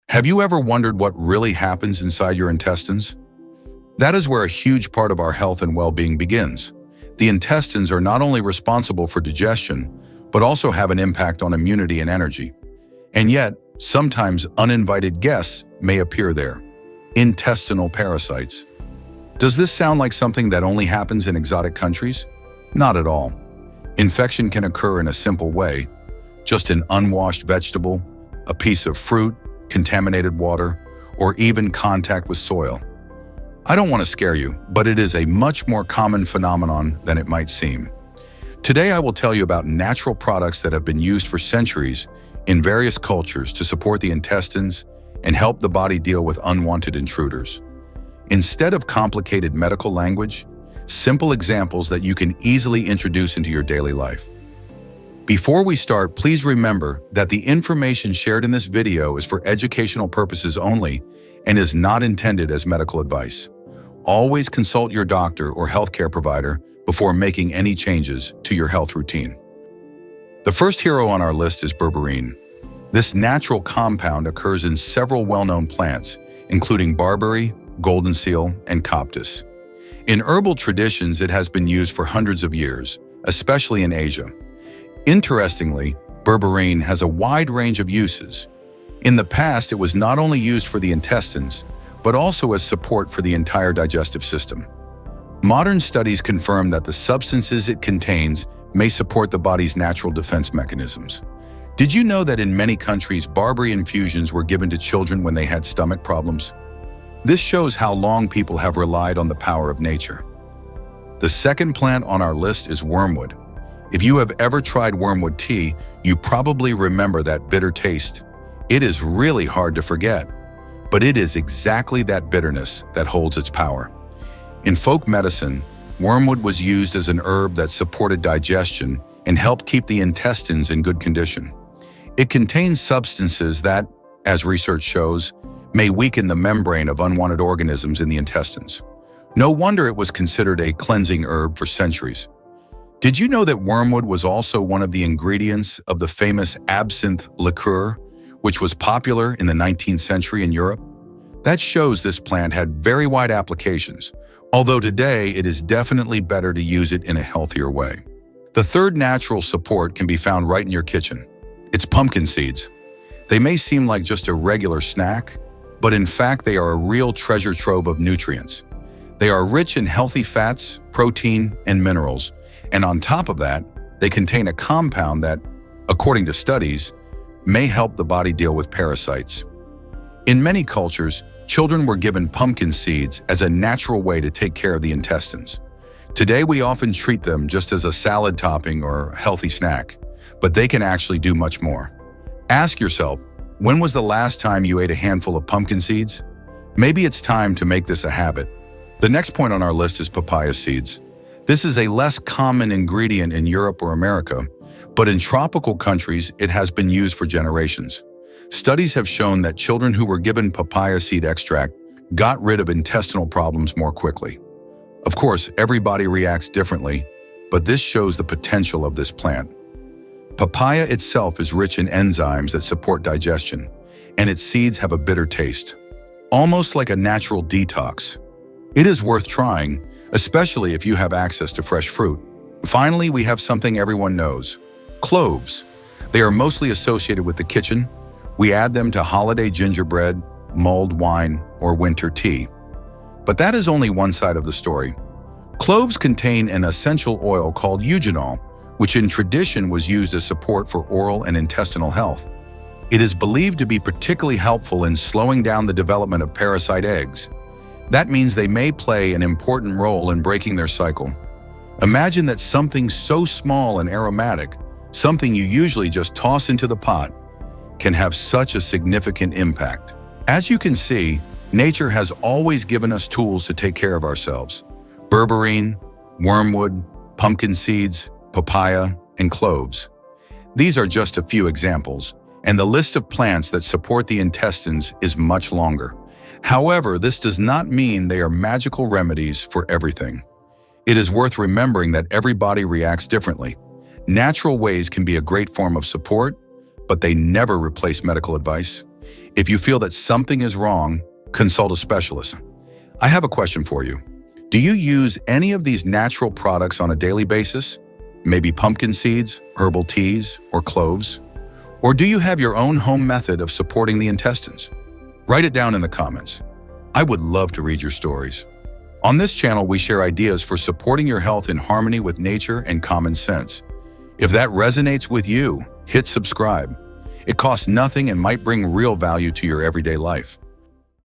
Have you ever wondered what really happens inside your intestines? That is where a huge part of our health and well-being begins. The intestines are not only responsible for digestion, but also have an impact on immunity and energy. And yet, sometimes uninvited guests may appear there. Intestinal parasites. Does this sound like something that only happens in exotic countries? Not at all. Infection can occur in a simple way. Just an unwashed vegetable, a piece of fruit, contaminated water, or even contact with soil. I don't want to scare you, but it is a much more common phenomenon than it might seem. Today I will tell you about natural products that have been used for centuries in various cultures to support the intestines and help the body deal with unwanted intruders. Instead of complicated medical language, simple examples that you can easily introduce into your daily life. Before we start, please remember that the information shared in this video is for educational purposes only and is not intended as medical advice. Always consult your doctor or healthcare provider before making any changes to your health routine. The first hero on our list is berberine. This natural compound occurs in several well-known plants, including barberry, golden seal, and coptis. In herbal traditions, it has been used for hundreds of years, especially in Asia. Interestingly, berberine has a wide range of uses. In the past, it was not only used for the intestines, but also as support for the entire digestive system. Modern studies confirm that the substances it contains may support the body's natural defense mechanisms. Did you know that in many countries, barberry infusions were given to children when they had stomach problems? This shows how long people have relied on the power of nature. The second plant on our list is wormwood. If you have ever tried wormwood tea, you probably remember that bitter taste. It is really hard to forget, but it is exactly that bitterness that holds its power. In folk medicine, wormwood was used as an herb that supported digestion and helped keep the intestines in good condition. It contains substances that, as research shows, may weaken the membrane of unwanted organisms in the intestines. No wonder it was considered a cleansing herb for centuries. Did you know that wormwood was also one of the ingredients of the famous absinthe liqueur, which was popular in the 19th century in Europe? That shows this plant had very wide applications, although today it is definitely better to use it in a healthier way. The third natural support can be found right in your kitchen. It's pumpkin seeds. They may seem like just a regular snack, but in fact they are a real treasure trove of nutrients. They are rich in healthy fats, protein, and minerals, and on top of that, they contain a compound that, according to studies, may help the body deal with parasites. In many cultures, children were given pumpkin seeds as a natural way to take care of the intestines. Today, we often treat them just as a salad topping or healthy snack, but they can actually do much more. Ask yourself, when was the last time you ate a handful of pumpkin seeds? Maybe it's time to make this a habit. The next point on our list is papaya seeds. This is a less common ingredient in Europe or America, but in tropical countries, it has been used for generations. Studies have shown that children who were given papaya seed extract got rid of intestinal problems more quickly. Of course, everybody reacts differently, but this shows the potential of this plant. Papaya itself is rich in enzymes that support digestion, and its seeds have a bitter taste, almost like a natural detox. It is worth trying, especially if you have access to fresh fruit. Finally, we have something everyone knows: cloves. They are mostly associated with the kitchen. We add them to holiday gingerbread, mulled wine, or winter tea. But that is only one side of the story. Cloves contain an essential oil called eugenol, which in tradition was used as support for oral and intestinal health. It is believed to be particularly helpful in slowing down the development of parasite eggs. That means they may play an important role in breaking their cycle. Imagine that something so small and aromatic, something you usually just toss into the pot, can have such a significant impact. As you can see, nature has always given us tools to take care of ourselves. Berberine, wormwood, pumpkin seeds, papaya, and cloves. These are just a few examples, and the list of plants that support the intestines is much longer. However, this does not mean they are magical remedies for everything. It is worth remembering that every body reacts differently. Natural ways can be a great form of support, but they never replace medical advice. If you feel that something is wrong, consult a specialist. I have a question for you. Do you use any of these natural products on a daily basis? Maybe pumpkin seeds, herbal teas, or cloves? Or do you have your own home method of supporting the intestines? Write it down in the comments. I would love to read your stories. On this channel, we share ideas for supporting your health in harmony with nature and common sense. If that resonates with you, hit subscribe. It costs nothing and might bring real value to your everyday life.